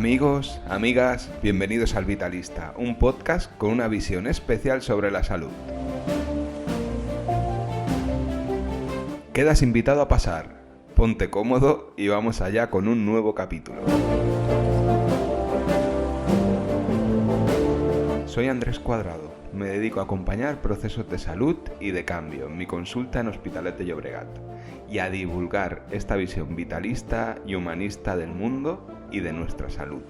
Amigos, amigas, bienvenidos al Vitalista, un podcast con una visión especial sobre la salud. Quedas invitado a pasar, ponte cómodo y vamos allá con un nuevo capítulo. Soy Andrés Cuadrado, me dedico a acompañar procesos de salud y de cambio en mi consulta en Hospitalet de Llobregat y a divulgar esta visión vitalista y humanista del mundo y de nuestra salud.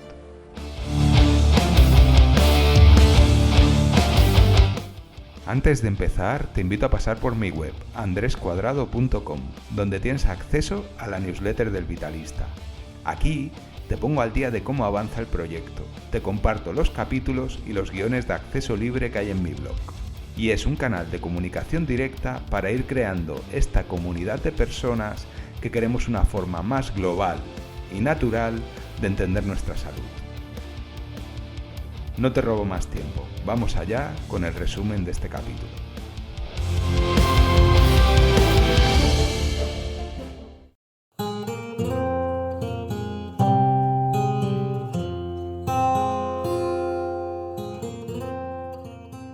Antes de empezar, te invito a pasar por mi web, andrescuadrado.com, donde tienes acceso a la newsletter del Vitalista. Aquí te pongo al día de cómo avanza el proyecto, te comparto los capítulos y los guiones de acceso libre que hay en mi blog. Y es un canal de comunicación directa para ir creando esta comunidad de personas que queremos una forma más global y natural de entender nuestra salud. No te robo más tiempo, vamos allá con el resumen de este capítulo.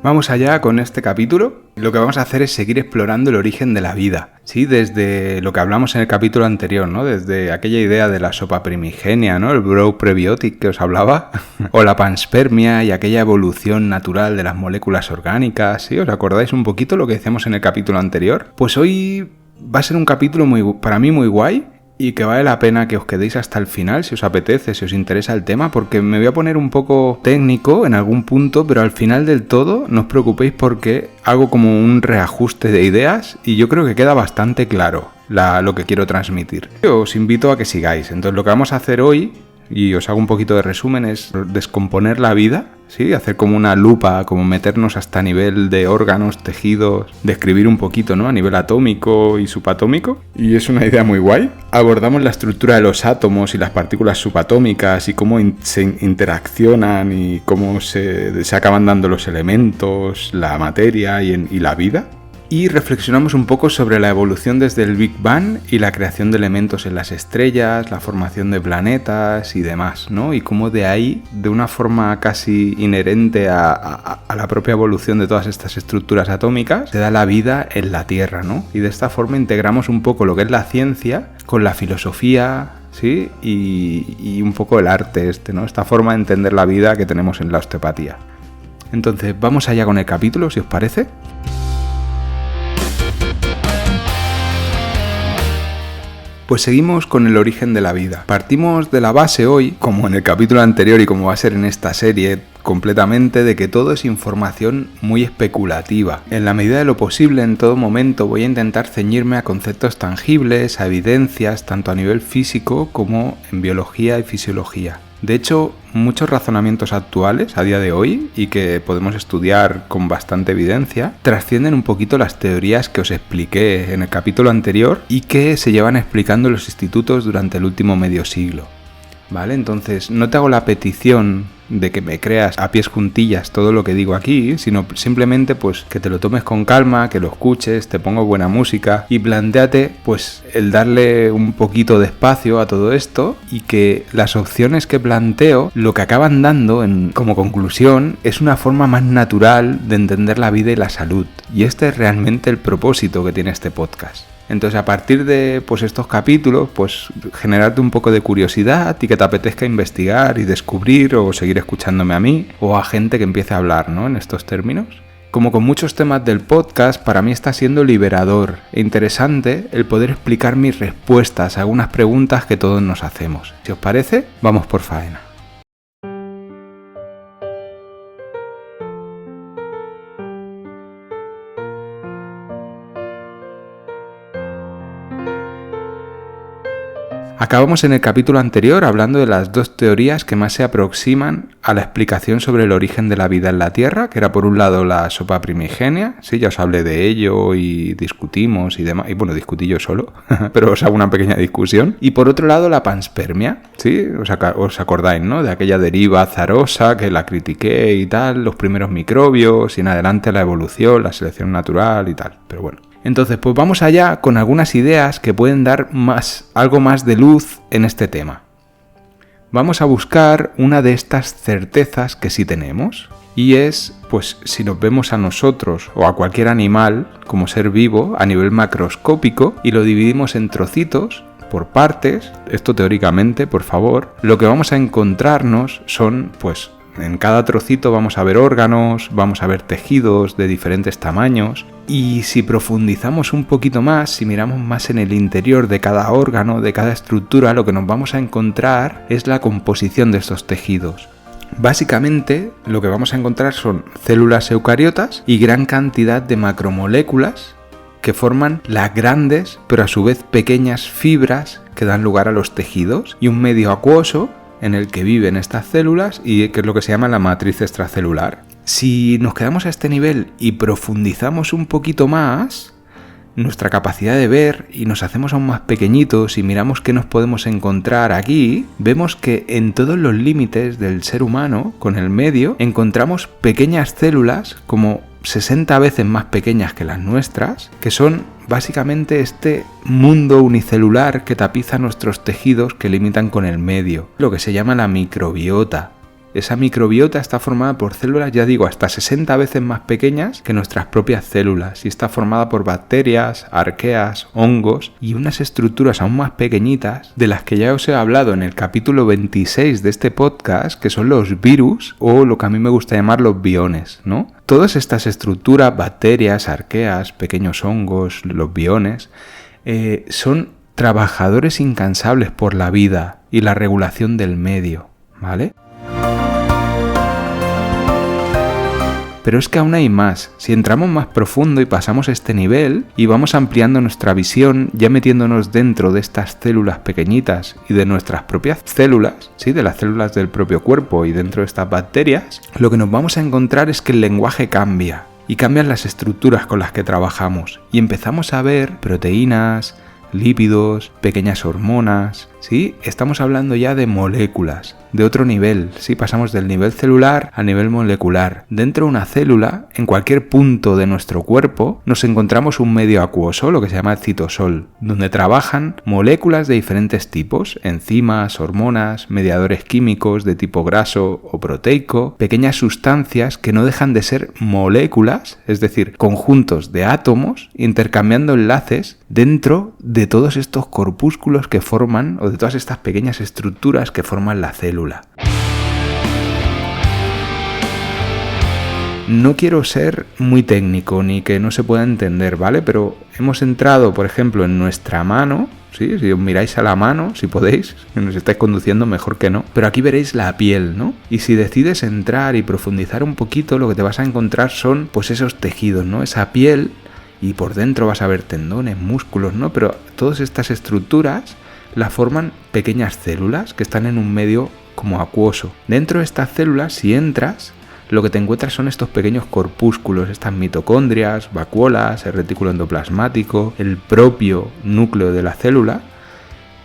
Vamos allá con este capítulo. Lo que vamos a hacer es seguir explorando el origen de la vida, ¿sí? Desde lo que hablamos en el capítulo anterior, ¿no? Desde aquella idea de la sopa primigenia, ¿no? El Brough Prebiotic que os hablaba, o la panspermia y aquella evolución natural de las moléculas orgánicas, ¿sí? ¿Os acordáis un poquito lo que decíamos en el capítulo anterior? Pues hoy va a ser un capítulo para mí muy guay, y que vale la pena que os quedéis hasta el final si os apetece, si os interesa el tema, porque me voy a poner un poco técnico en algún punto, pero al final del todo no os preocupéis porque hago como un reajuste de ideas y yo creo que queda bastante claro lo que quiero transmitir. Os invito a que sigáis. Entonces lo que vamos a hacer hoy, y os hago un poquito de resumen, es descomponer la vida, ¿sí? Hacer como una lupa, como meternos hasta a nivel de órganos, tejidos, describir un poquito, ¿no? A nivel atómico y subatómico. Y es una idea muy guay. Abordamos la estructura de los átomos y las partículas subatómicas y cómo se interaccionan y cómo se acaban dando los elementos, la materia y la vida. Y reflexionamos un poco sobre la evolución desde el Big Bang y la creación de elementos en las estrellas, la formación de planetas y demás, ¿no? Y cómo de ahí, de una forma casi inherente a la propia evolución de todas estas estructuras atómicas, se da la vida en la Tierra, ¿no? Y de esta forma integramos un poco lo que es la ciencia con la filosofía, ¿sí? Y un poco el arte ¿no? Esta forma de entender la vida que tenemos en la osteopatía. Entonces, vamos allá con el capítulo, si os parece. Pues seguimos con el origen de la vida. Partimos de la base hoy, como en el capítulo anterior y como va a ser en esta serie completamente, de que todo es información muy especulativa. En la medida de lo posible, en todo momento, voy a intentar ceñirme a conceptos tangibles, a evidencias, tanto a nivel físico como en biología y fisiología. De hecho, muchos razonamientos actuales a día de hoy y que podemos estudiar con bastante evidencia trascienden un poquito las teorías que os expliqué en el capítulo anterior y que se llevan explicando en los institutos durante el último medio siglo. ¿Vale? Entonces, no te hago la petición de que me creas a pies juntillas todo lo que digo aquí, sino simplemente pues que te lo tomes con calma, que lo escuches, te pongo buena música y plantéate pues el darle un poquito de espacio a todo esto y que las opciones que planteo lo que acaban dando como conclusión es una forma más natural de entender la vida y la salud. Y este es realmente el propósito que tiene este podcast. Entonces, a partir de estos capítulos, generarte un poco de curiosidad y que te apetezca investigar y descubrir o seguir escuchándome a mí o a gente que empiece a hablar, ¿no? En estos términos. Como con muchos temas del podcast, para mí está siendo liberador e interesante el poder explicar mis respuestas a algunas preguntas que todos nos hacemos. Si os parece, vamos por faena. Acabamos en el capítulo anterior hablando de las dos teorías que más se aproximan a la explicación sobre el origen de la vida en la Tierra, que era por un lado la sopa primigenia, sí, ya os hablé de ello y discutimos y demás, y bueno, discutí yo solo, pero os hago una pequeña discusión, y por otro lado la panspermia, sí, os acordáis, ¿no? De aquella deriva azarosa que la critiqué y tal, los primeros microbios y en adelante la evolución, la selección natural y tal, pero bueno. Entonces, pues vamos allá con algunas ideas que pueden dar algo más de luz en este tema. Vamos a buscar una de estas certezas que sí tenemos. Y es, pues, si nos vemos a nosotros o a cualquier animal como ser vivo a nivel macroscópico y lo dividimos en trocitos, por partes, esto teóricamente, por favor, lo que vamos a encontrarnos son, pues, en cada trocito vamos a ver órganos, vamos a ver tejidos de diferentes tamaños, y si profundizamos un poquito más, si miramos más en el interior de cada órgano, de cada estructura, lo que nos vamos a encontrar es la composición de estos tejidos. Básicamente, lo que vamos a encontrar son células eucariotas y gran cantidad de macromoléculas que forman las grandes, pero a su vez pequeñas fibras que dan lugar a los tejidos, y un medio acuoso en el que viven estas células y que es lo que se llama la matriz extracelular. Si nos quedamos a este nivel y profundizamos un poquito más, nuestra capacidad de ver y nos hacemos aún más pequeñitos y miramos qué nos podemos encontrar aquí, vemos que en todos los límites del ser humano, con el medio, encontramos pequeñas células como 60 veces más pequeñas que las nuestras, que son básicamente este mundo unicelular que tapiza nuestros tejidos que limitan con el medio, lo que se llama la microbiota. Esa microbiota está formada por células, ya digo, hasta 60 veces más pequeñas que nuestras propias células, y está formada por bacterias, arqueas, hongos y unas estructuras aún más pequeñitas de las que ya os he hablado en el capítulo 26 de este podcast, que son los virus, o lo que a mí me gusta llamar los biones, ¿no? Todas estas estructuras, bacterias, arqueas, pequeños hongos, los biones, son trabajadores incansables por la vida y la regulación del medio, ¿vale? Pero es que aún hay más. Si entramos más profundo y pasamos este nivel y vamos ampliando nuestra visión, ya metiéndonos dentro de estas células pequeñitas y de nuestras propias células, ¿sí? De las células del propio cuerpo y dentro de estas bacterias, lo que nos vamos a encontrar es que el lenguaje cambia y cambian las estructuras con las que trabajamos y empezamos a ver proteínas, lípidos, pequeñas hormonas, ¿sí? Estamos hablando ya de moléculas, de otro nivel, ¿sí? Pasamos del nivel celular a nivel molecular. Dentro de una célula, en cualquier punto de nuestro cuerpo, nos encontramos un medio acuoso, lo que se llama el citosol, donde trabajan moléculas de diferentes tipos, enzimas, hormonas, mediadores químicos de tipo graso o proteico, pequeñas sustancias que no dejan de ser moléculas, es decir, conjuntos de átomos intercambiando enlaces dentro de todos estos corpúsculos que forman, o de todas estas pequeñas estructuras que forman la célula. No quiero ser muy técnico ni que no se pueda entender, ¿vale? Pero hemos entrado, por ejemplo, en nuestra mano, ¿sí? Si os miráis a la mano, si podéis, si nos estáis conduciendo mejor que no, pero aquí veréis la piel, ¿no? Y si decides entrar y profundizar un poquito, lo que te vas a encontrar son, pues, esos tejidos, ¿no? Esa piel, y por dentro vas a ver tendones, músculos, ¿no? Pero todas estas estructuras la forman pequeñas células que están en un medio como acuoso. Dentro de estas células, si entras, lo que te encuentras son estos pequeños corpúsculos, estas mitocondrias, vacuolas, el retículo endoplasmático, el propio núcleo de la célula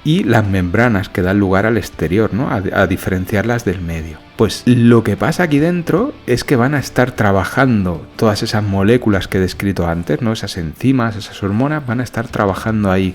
y las membranas que dan lugar al exterior, ¿no? A diferenciarlas del medio. Pues lo que pasa aquí dentro es que van a estar trabajando todas esas moléculas que he descrito antes, ¿no? Esas enzimas, esas hormonas van a estar trabajando ahí.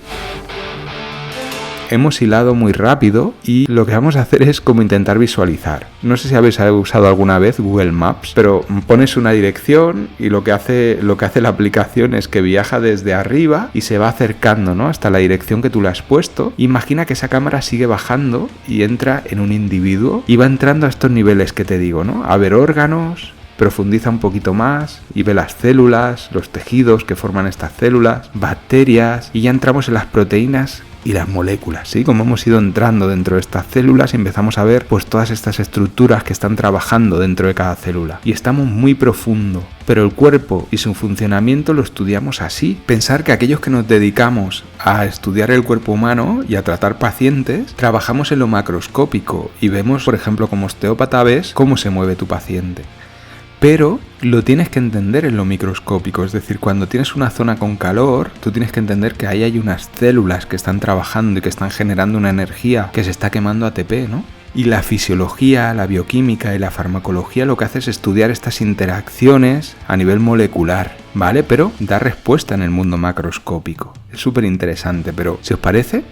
Hemos hilado muy rápido y lo que vamos a hacer es como intentar visualizar. No sé si habéis usado alguna vez Google Maps, pero pones una dirección y lo que hace la aplicación es que viaja desde arriba y se va acercando, ¿no? Hasta la dirección que tú le has puesto. Imagina que esa cámara sigue bajando y entra en un individuo y va entrando a estos niveles que te digo, ¿no? A ver órganos, profundiza un poquito más y ve las células, los tejidos que forman estas células, bacterias, y ya entramos en las proteínas y las moléculas, ¿sí? Como hemos ido entrando dentro de estas células y empezamos a ver, pues, todas estas estructuras que están trabajando dentro de cada célula. Y estamos muy profundo, pero el cuerpo y su funcionamiento lo estudiamos así. Pensar que aquellos que nos dedicamos a estudiar el cuerpo humano y a tratar pacientes, trabajamos en lo macroscópico y vemos, por ejemplo, como osteópata ves cómo se mueve tu paciente. Pero lo tienes que entender en lo microscópico, es decir, cuando tienes una zona con calor, tú tienes que entender que ahí hay unas células que están trabajando y que están generando una energía que se está quemando ATP, ¿no? Y la fisiología, la bioquímica y la farmacología lo que hace es estudiar estas interacciones a nivel molecular, ¿vale? Pero da respuesta en el mundo macroscópico. Es súper interesante, pero si os parece,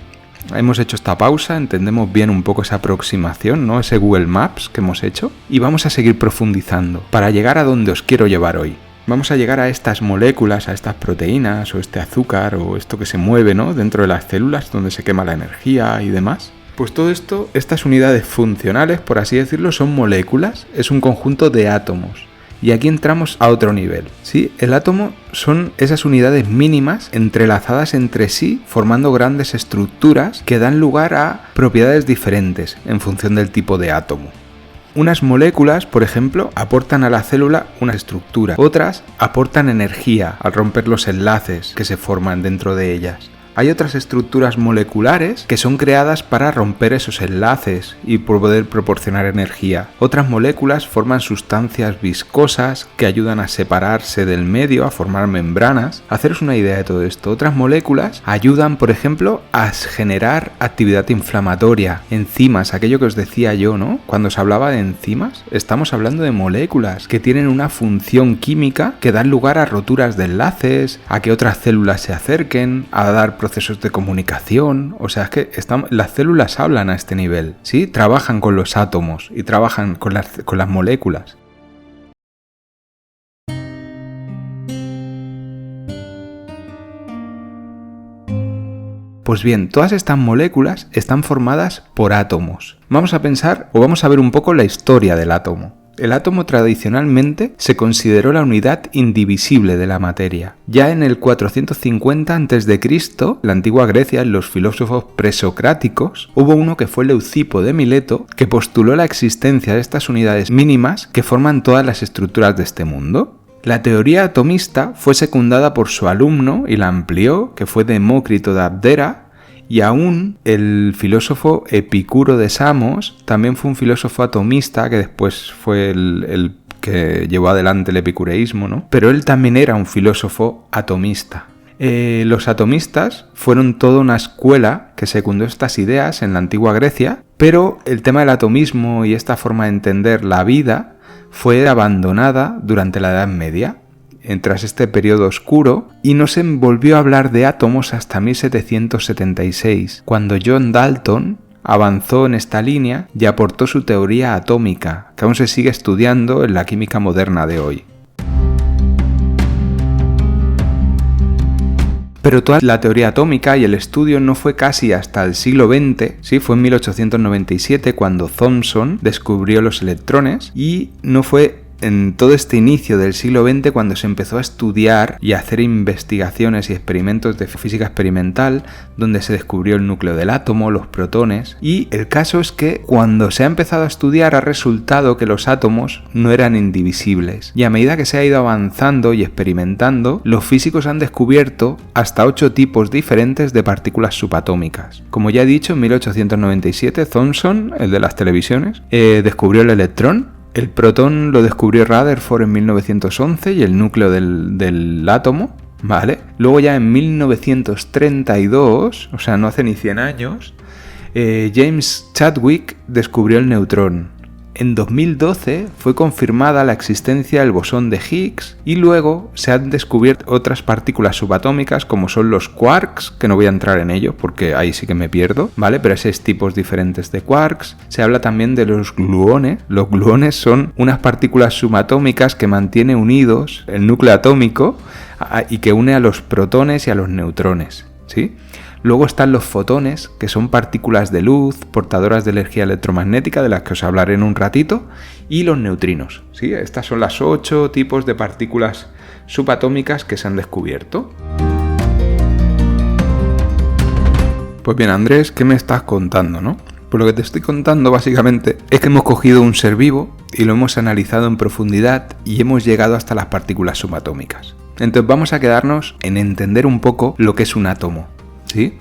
hemos hecho esta pausa, entendemos bien un poco esa aproximación, ¿no? Ese Google Maps que hemos hecho, y vamos a seguir profundizando para llegar a donde os quiero llevar hoy. Vamos a llegar a estas moléculas, a estas proteínas o este azúcar o esto que se mueve, ¿no? Dentro de las células donde se quema la energía y demás. Pues todo esto, estas unidades funcionales, por así decirlo, son moléculas, es un conjunto de átomos. Y aquí entramos a otro nivel, ¿sí? El átomo son esas unidades mínimas entrelazadas entre sí, formando grandes estructuras que dan lugar a propiedades diferentes en función del tipo de átomo. Unas moléculas, por ejemplo, aportan a la célula una estructura, otras aportan energía al romper los enlaces que se forman dentro de ellas. Hay otras estructuras moleculares que son creadas para romper esos enlaces y poder proporcionar energía. Otras moléculas forman sustancias viscosas que ayudan a separarse del medio, a formar membranas. Haceros una idea de todo esto. Otras moléculas ayudan, por ejemplo, a generar actividad inflamatoria, enzimas, aquello que os decía yo, ¿no? Cuando os hablaba de enzimas, estamos hablando de moléculas que tienen una función química que dan lugar a roturas de enlaces, a que otras células se acerquen, a dar procesos de comunicación. O sea, es que las células hablan a este nivel, ¿sí? Trabajan con los átomos y trabajan con las moléculas. Pues bien, todas estas moléculas están formadas por átomos. Vamos a pensar o vamos a ver un poco la historia del átomo. El átomo tradicionalmente se consideró la unidad indivisible de la materia. Ya en el 450 a.C., en la antigua Grecia, en los filósofos presocráticos, hubo uno que fue Leucipo de Mileto, que postuló la existencia de estas unidades mínimas que forman todas las estructuras de este mundo. La teoría atomista fue secundada por su alumno y la amplió, que fue Demócrito de Abdera, y aún el filósofo Epicuro de Samos también fue un filósofo atomista que después fue el que llevó adelante el epicureísmo, ¿no? Pero él también era un filósofo atomista. Los atomistas fueron toda una escuela que secundó estas ideas en la antigua Grecia, pero el tema del atomismo y esta forma de entender la vida fue abandonada durante la Edad Media, tras este periodo oscuro, y no se volvió a hablar de átomos hasta 1776, cuando John Dalton avanzó en esta línea y aportó su teoría atómica, que aún se sigue estudiando en la química moderna de hoy. Pero toda la teoría atómica y el estudio no fue casi hasta el siglo XX, ¿sí? Fue en 1897 cuando Thomson descubrió los electrones, y no fue en todo este inicio del siglo XX cuando se empezó a estudiar y a hacer investigaciones y experimentos de física experimental, donde se descubrió el núcleo del átomo, los protones, y el caso es que cuando se ha empezado a estudiar ha resultado que los átomos no eran indivisibles, y a medida que se ha ido avanzando y experimentando, los físicos han descubierto hasta 8 tipos diferentes de partículas subatómicas. Como ya he dicho, en 1897 Thomson, el de las televisiones, descubrió el electrón. El protón lo descubrió Rutherford en 1911 y el núcleo del átomo, ¿vale? Luego ya en 1932, o sea, no hace ni 100 años, James Chadwick descubrió el neutrón. En 2012 fue confirmada la existencia del bosón de Higgs y luego se han descubierto otras partículas subatómicas como son los quarks, que no voy a entrar en ello porque ahí sí que me pierdo, ¿vale? Pero hay 6 tipos diferentes de quarks. Se habla también de los gluones. Los gluones son unas partículas subatómicas que mantiene unidos el núcleo atómico y que une a los protones y a los neutrones, ¿sí? Luego están los fotones, que son partículas de luz, portadoras de energía electromagnética, de las que os hablaré en un ratito, y los neutrinos, ¿sí? Estas son las 8 tipos de partículas subatómicas que se han descubierto. Pues bien, Andrés, ¿qué me estás contando, no? Pues lo que te estoy contando básicamente es que hemos cogido un ser vivo y lo hemos analizado en profundidad y hemos llegado hasta las partículas subatómicas. Entonces vamos a quedarnos en entender un poco lo que es un átomo, ¿sí?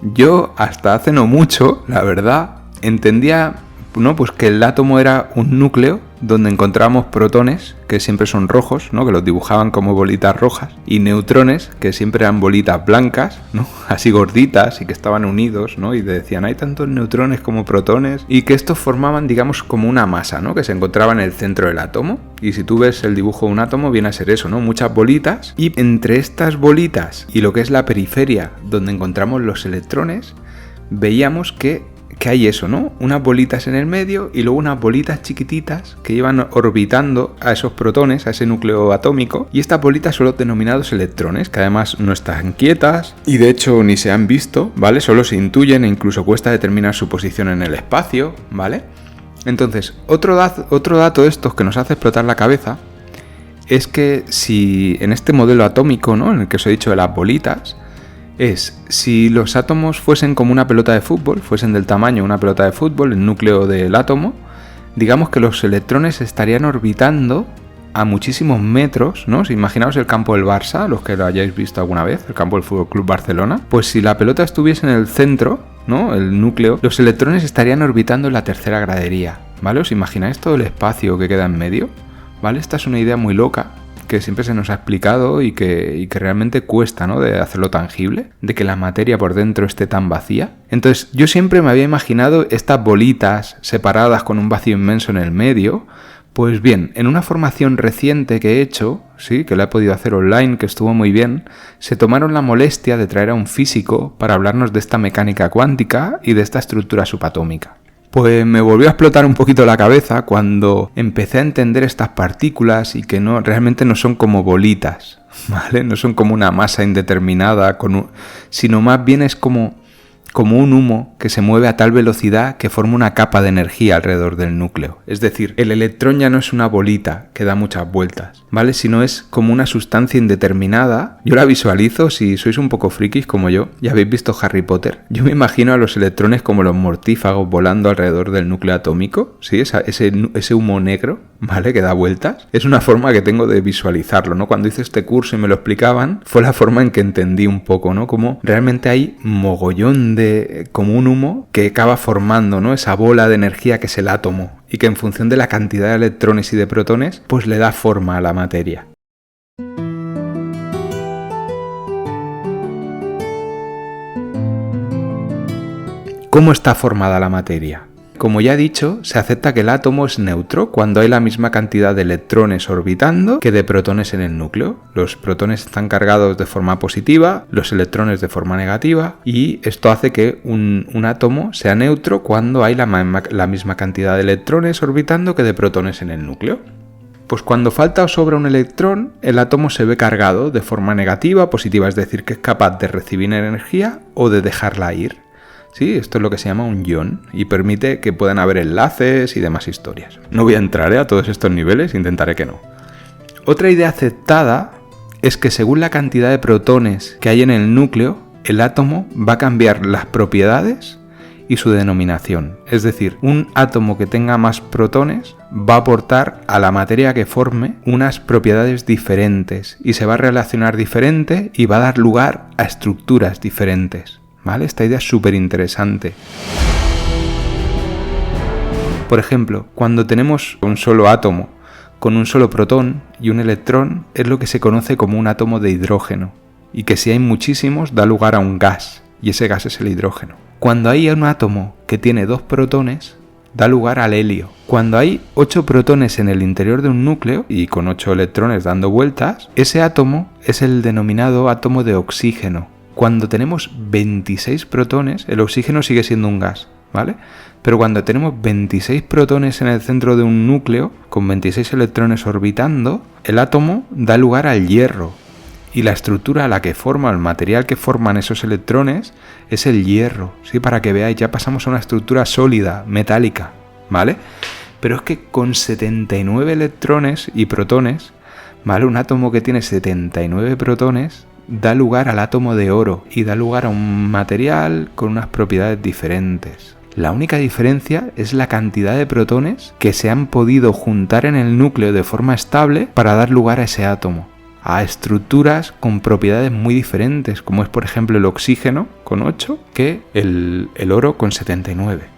Yo hasta hace no mucho, la verdad, entendía, ¿no?, pues que el átomo era un núcleo donde encontramos protones, que siempre son rojos, ¿no?, que los dibujaban como bolitas rojas, y neutrones, que siempre eran bolitas blancas, ¿no?, así gorditas y que estaban unidos, ¿no?, y decían, hay tantos neutrones como protones, y que estos formaban, digamos, como una masa, ¿no?, que se encontraba en el centro del átomo. Y si tú ves el dibujo de un átomo, viene a ser eso, ¿no?, muchas bolitas, y entre estas bolitas y lo que es la periferia, donde encontramos los electrones, veíamos que hay eso, ¿no? Unas bolitas en el medio y luego unas bolitas chiquititas que iban orbitando a esos protones, a ese núcleo atómico, y estas bolitas son los denominados electrones, que además no están quietas y de hecho ni se han visto, ¿vale? Solo se intuyen e incluso cuesta determinar su posición en el espacio, ¿vale? Entonces, otro dato de estos que nos hace explotar la cabeza es que si en este modelo atómico, ¿no?, en el que os he dicho de las bolitas, si los átomos fuesen como una pelota de fútbol, fuesen del tamaño de una pelota de fútbol, el núcleo del átomo, digamos que los electrones estarían orbitando a muchísimos metros, ¿no? Si imaginaos el campo del Barça, los que lo hayáis visto alguna vez, el campo del Fútbol Club Barcelona, pues si la pelota estuviese en el centro, ¿no?, el núcleo, los electrones estarían orbitando en la tercera gradería, ¿vale? ¿Os imagináis todo el espacio que queda en medio? ¿Vale? Esta es una idea muy loca que siempre se nos ha explicado y que realmente cuesta, ¿no?, de hacerlo tangible, de que la materia por dentro esté tan vacía. Entonces yo siempre me había imaginado estas bolitas separadas con un vacío inmenso en el medio. Pues bien, en una formación reciente que he hecho, sí, que la he podido hacer online, que estuvo muy bien, se tomaron la molestia de traer a un físico para hablarnos de esta mecánica cuántica y de esta estructura subatómica. Pues me volvió a explotar un poquito la cabeza cuando empecé a entender estas partículas y que realmente no son como bolitas, ¿vale? No son como una masa indeterminada, sino más bien es como un humo que se mueve a tal velocidad que forma una capa de energía alrededor del núcleo. Es decir, el electrón ya no es una bolita que da muchas vueltas, ¿vale? Sino es como una sustancia indeterminada. Yo la visualizo, si sois un poco frikis como yo, ya habéis visto Harry Potter. Yo me imagino a los electrones como los mortífagos volando alrededor del núcleo atómico, ¿sí? Ese humo negro, ¿vale?, que da vueltas. Es una forma que tengo de visualizarlo, ¿no? Cuando hice este curso y me lo explicaban, fue la forma en que entendí un poco, ¿no? Como realmente hay mogollón como un humo que acaba formando, ¿no?, esa bola de energía que es el átomo y que en función de la cantidad de electrones y de protones pues le da forma a la materia. ¿Cómo está formada la materia? Como ya he dicho, se acepta que el átomo es neutro cuando hay la misma cantidad de electrones orbitando que de protones en el núcleo. Los protones están cargados de forma positiva, los electrones de forma negativa, y esto hace que un átomo sea neutro cuando hay la misma cantidad de electrones orbitando que de protones en el núcleo. Pues cuando falta o sobra un electrón, el átomo se ve cargado de forma negativa, positiva, es decir, que es capaz de recibir energía o de dejarla ir. Sí, esto es lo que se llama un ion y permite que puedan haber enlaces y demás historias. No voy a entrar a todos estos niveles, intentaré que no. Otra idea aceptada es que según la cantidad de protones que hay en el núcleo, el átomo va a cambiar las propiedades y su denominación. Es decir, un átomo que tenga más protones va a aportar a la materia que forme unas propiedades diferentes y se va a relacionar diferente y va a dar lugar a estructuras diferentes. ¿Vale? Esta idea es súper interesante. Por ejemplo, cuando tenemos un solo átomo con un solo protón y un electrón, es lo que se conoce como un átomo de hidrógeno, y que si hay muchísimos da lugar a un gas, y ese gas es el hidrógeno. Cuando hay un átomo que tiene 2 protones, da lugar al helio. Cuando hay 8 protones en el interior de un núcleo y con 8 electrones dando vueltas, ese átomo es el denominado átomo de oxígeno. Cuando tenemos 26 protones, el oxígeno sigue siendo un gas, ¿vale? Pero cuando tenemos 26 protones en el centro de un núcleo, con 26 electrones orbitando, el átomo da lugar al hierro. Y la estructura a la que forma, el material que forman esos electrones, es el hierro, ¿sí? Para que veáis, ya pasamos a una estructura sólida, metálica, ¿vale? Pero es que con 79 electrones y protones, ¿vale? Un átomo que tiene 79 protones da lugar al átomo de oro y da lugar a un material con unas propiedades diferentes. La única diferencia es la cantidad de protones que se han podido juntar en el núcleo de forma estable para dar lugar a ese átomo, a estructuras con propiedades muy diferentes, como es por ejemplo el oxígeno con 8 que el oro con 79.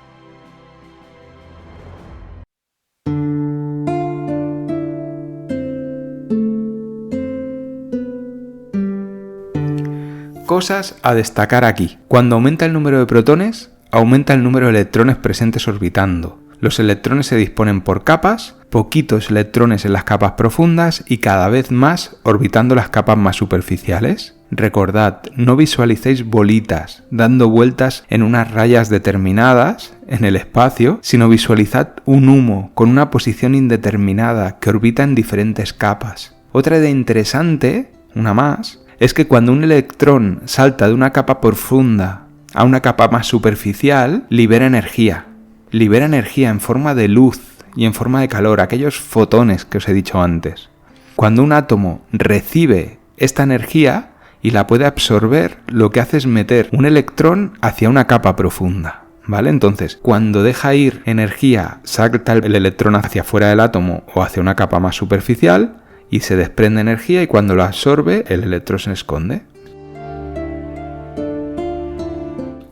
Cosas a destacar aquí. Cuando aumenta el número de protones, aumenta el número de electrones presentes orbitando. Los electrones se disponen por capas, poquitos electrones en las capas profundas y cada vez más orbitando las capas más superficiales. Recordad, no visualicéis bolitas dando vueltas en unas rayas determinadas en el espacio, sino visualizad un humo con una posición indeterminada que orbita en diferentes capas. Otra idea interesante, una más, es que cuando un electrón salta de una capa profunda a una capa más superficial, libera energía. Libera energía en forma de luz y en forma de calor, aquellos fotones que os he dicho antes. Cuando un átomo recibe esta energía y la puede absorber, lo que hace es meter un electrón hacia una capa profunda, ¿vale? Entonces, cuando deja ir energía, salta el electrón hacia fuera del átomo o hacia una capa más superficial y se desprende energía, y cuando lo absorbe, el electrón se esconde.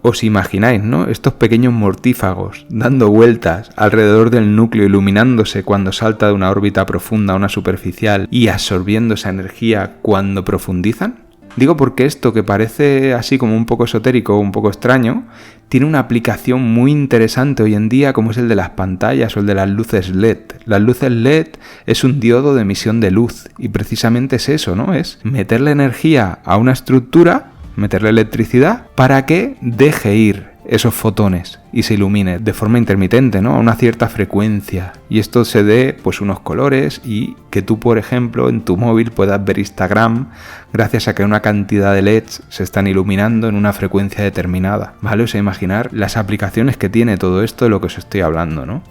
Os imagináis, ¿no? Estos pequeños mortífagos dando vueltas alrededor del núcleo, iluminándose cuando salta de una órbita profunda a una superficial y absorbiendo esa energía cuando profundizan. Digo porque esto, que parece así como un poco esotérico o un poco extraño, tiene una aplicación muy interesante hoy en día, como es el de las pantallas o el de las luces LED. Las luces LED es un diodo de emisión de luz y precisamente es eso, ¿no? Es meterle energía a una estructura, meterle electricidad para que deje ir esos fotones y se ilumine de forma intermitente, ¿no? A una cierta frecuencia, y esto se dé pues unos colores, y que tú, por ejemplo, en tu móvil puedas ver Instagram gracias a que una cantidad de LEDs se están iluminando en una frecuencia determinada, ¿vale? O sea, imaginar las aplicaciones que tiene todo esto de lo que os estoy hablando, ¿no?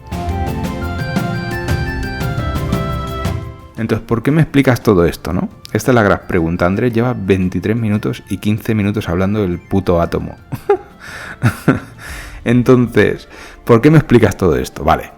Entonces, ¿por qué me explicas todo esto, no? Esta es la gran pregunta. Andrés lleva 23 minutos y 15 minutos hablando del puto átomo. Entonces, ¿por qué me explicas todo esto? Vale.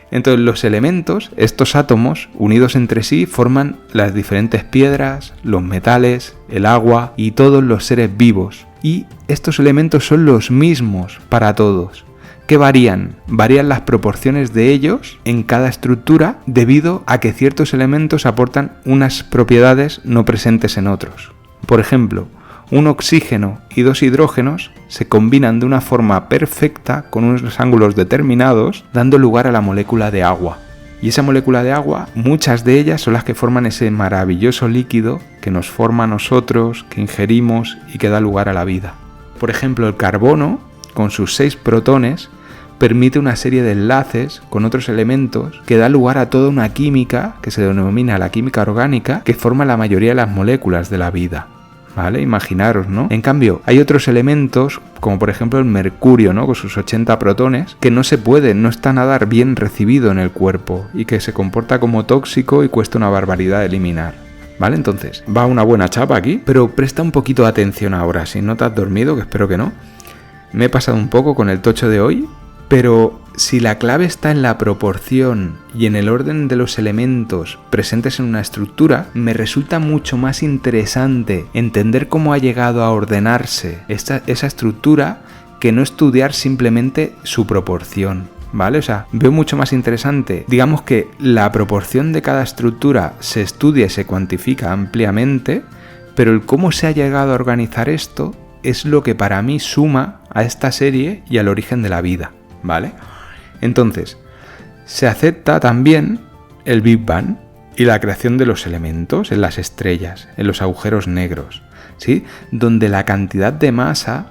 Entonces, los elementos, estos átomos, unidos entre sí, forman las diferentes piedras, los metales, el agua y todos los seres vivos. Y estos elementos son los mismos para todos. ¿Qué varían? Varían las proporciones de ellos en cada estructura debido a que ciertos elementos aportan unas propiedades no presentes en otros. Por ejemplo, un oxígeno y dos hidrógenos se combinan de una forma perfecta con unos ángulos determinados, dando lugar a la molécula de agua. Y esa molécula de agua, muchas de ellas son las que forman ese maravilloso líquido que nos forma a nosotros, que ingerimos y que da lugar a la vida. Por ejemplo, el carbono, con sus 6 protones, permite una serie de enlaces con otros elementos que da lugar a toda una química que se denomina la química orgánica, que forma la mayoría de las moléculas de la vida, ¿vale? Imaginaros, ¿no? En cambio, hay otros elementos, como por ejemplo el mercurio, ¿no? Con sus 80 protones, que no está nada bien recibido en el cuerpo y que se comporta como tóxico y cuesta una barbaridad eliminar. ¿Vale? Entonces, va una buena chapa aquí, pero presta un poquito de atención ahora, si no te has dormido, que espero que no. Me he pasado un poco con el tocho de hoy, pero si la clave está en la proporción y en el orden de los elementos presentes en una estructura, me resulta mucho más interesante entender cómo ha llegado a ordenarse esa estructura que no estudiar simplemente su proporción, ¿vale? O sea, veo mucho más interesante, digamos, que la proporción de cada estructura se estudia y se cuantifica ampliamente, pero el cómo se ha llegado a organizar esto es lo que para mí suma a esta serie y al origen de la vida, ¿vale? Entonces, se acepta también el Big Bang y la creación de los elementos en las estrellas, en los agujeros negros, ¿sí? Donde la cantidad de masa,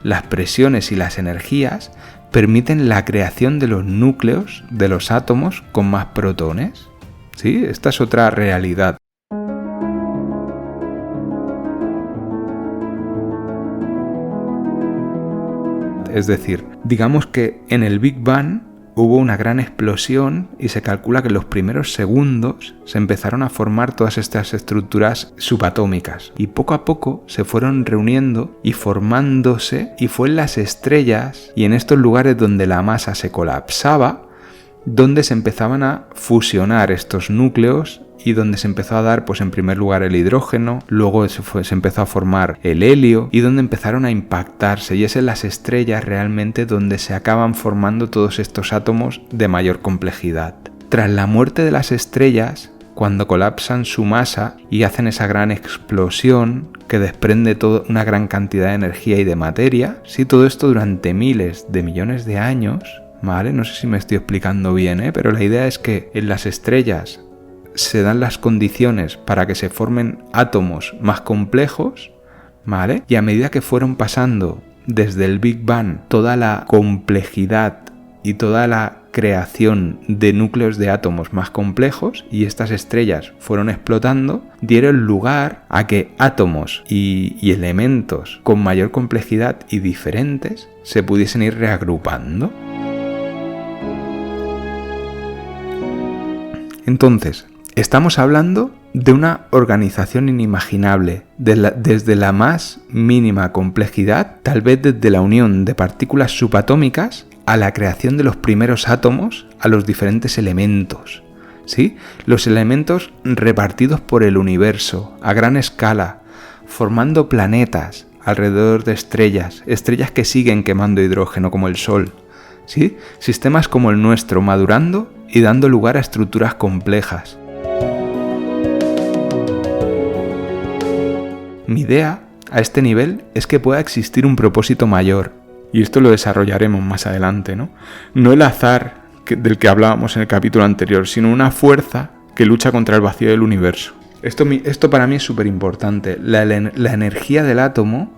las presiones y las energías permiten la creación de los núcleos de los átomos con más protones, ¿sí? Esta es otra realidad. Es decir, digamos que en el Big Bang hubo una gran explosión y se calcula que en los primeros segundos se empezaron a formar todas estas estructuras subatómicas y poco a poco se fueron reuniendo y formándose, y fue en las estrellas y en estos lugares donde la masa se colapsaba donde se empezaban a fusionar estos núcleos y donde se empezó a dar, pues en primer lugar, el hidrógeno, luego se empezó a formar el helio y donde empezaron a impactarse, y es en las estrellas realmente donde se acaban formando todos estos átomos de mayor complejidad. Tras la muerte de las estrellas, cuando colapsan su masa y hacen esa gran explosión que desprende toda una gran cantidad de energía y de materia, sí, todo esto durante miles de millones de años, ¿vale? No sé si me estoy explicando bien, pero la idea es que en las estrellas se dan las condiciones para que se formen átomos más complejos, ¿vale? Y a medida que fueron pasando desde el Big Bang toda la complejidad y toda la creación de núcleos de átomos más complejos, y estas estrellas fueron explotando, dieron lugar a que átomos y elementos con mayor complejidad y diferentes se pudiesen ir reagrupando. Entonces, estamos hablando de una organización inimaginable, desde la más mínima complejidad, tal vez desde la unión de partículas subatómicas a la creación de los primeros átomos, a los diferentes elementos, ¿sí? Los elementos repartidos por el universo a gran escala, formando planetas alrededor de estrellas que siguen quemando hidrógeno como el Sol, ¿sí? Sistemas como el nuestro madurando y dando lugar a estructuras complejas. Mi idea a este nivel es que pueda existir un propósito mayor, y esto lo desarrollaremos más adelante, ¿no? No el azar del que hablábamos en el capítulo anterior, sino una fuerza que lucha contra el vacío del universo. Esto para mí es súper importante. La energía del átomo,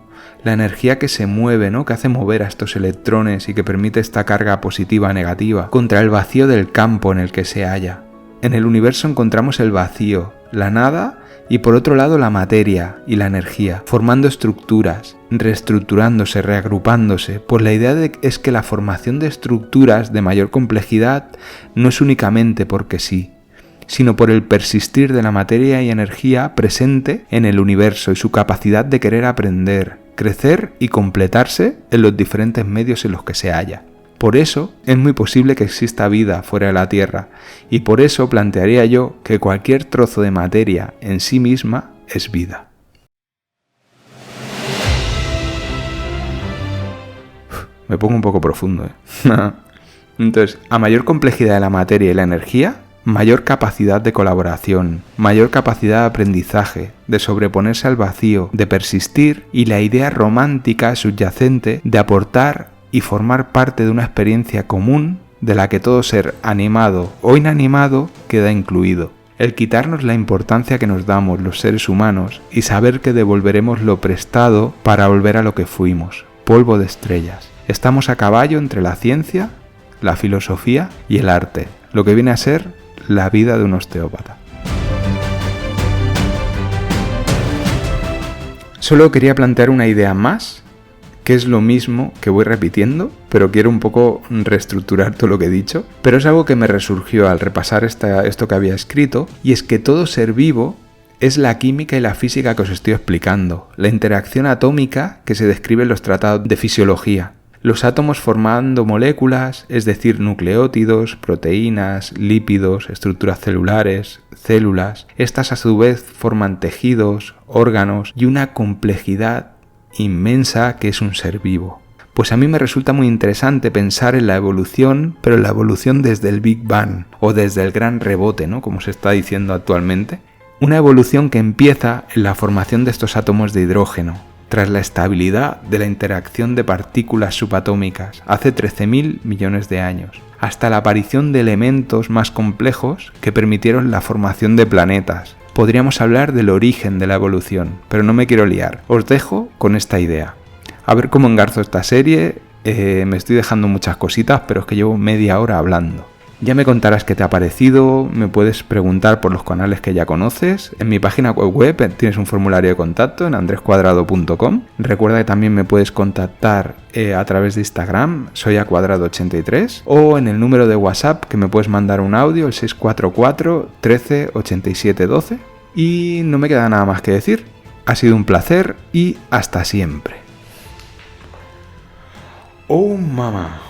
la energía que se mueve, ¿no? Que hace mover a estos electrones y que permite esta carga positiva negativa contra el vacío del campo en el que se halla. En el universo encontramos el vacío, la nada, y por otro lado la materia y la energía, formando estructuras, reestructurándose, reagrupándose, pues la idea es que la formación de estructuras de mayor complejidad no es únicamente porque sí, sino por el persistir de la materia y energía presente en el universo y su capacidad de querer aprender, crecer y completarse en los diferentes medios en los que se halla. Por eso es muy posible que exista vida fuera de la Tierra, y por eso plantearía yo que cualquier trozo de materia en sí misma es vida. Me pongo un poco profundo, ¿eh? Entonces, a mayor complejidad de la materia y la energía, mayor capacidad de colaboración, mayor capacidad de aprendizaje, de sobreponerse al vacío, de persistir, y la idea romántica subyacente de aportar y formar parte de una experiencia común de la que todo ser animado o inanimado queda incluido. El quitarnos la importancia que nos damos los seres humanos y saber que devolveremos lo prestado para volver a lo que fuimos, polvo de estrellas. Estamos a caballo entre la ciencia, la filosofía y el arte, lo que viene a ser la vida de un osteópata. Solo quería plantear una idea más, que es lo mismo que voy repitiendo, pero quiero un poco reestructurar todo lo que he dicho. Pero es algo que me resurgió al repasar esto que había escrito, y es que todo ser vivo es la química y la física que os estoy explicando, la interacción atómica que se describe en los tratados de fisiología. Los átomos formando moléculas, es decir, nucleótidos, proteínas, lípidos, estructuras celulares, células. Estas a su vez forman tejidos, órganos y una complejidad inmensa que es un ser vivo. Pues a mí me resulta muy interesante pensar en la evolución, pero la evolución desde el Big Bang o desde el gran rebote, ¿no? Como se está diciendo actualmente. Una evolución que empieza en la formación de estos átomos de hidrógeno, tras la estabilidad de la interacción de partículas subatómicas hace 13.000 millones de años, hasta la aparición de elementos más complejos que permitieron la formación de planetas. Podríamos hablar del origen de la evolución, pero no me quiero liar. Os dejo con esta idea. A ver cómo engarzo esta serie. Me estoy dejando muchas cositas, pero es que llevo media hora hablando. Ya me contarás qué te ha parecido, me puedes preguntar por los canales que ya conoces. En mi página web tienes un formulario de contacto en andrescuadrado.com. Recuerda que también me puedes contactar a través de Instagram, soy acuadrado83, o en el número de WhatsApp que me puedes mandar un audio, el 644 13 87 12. Y no me queda nada más que decir. Ha sido un placer y hasta siempre. ¡Oh, mamá!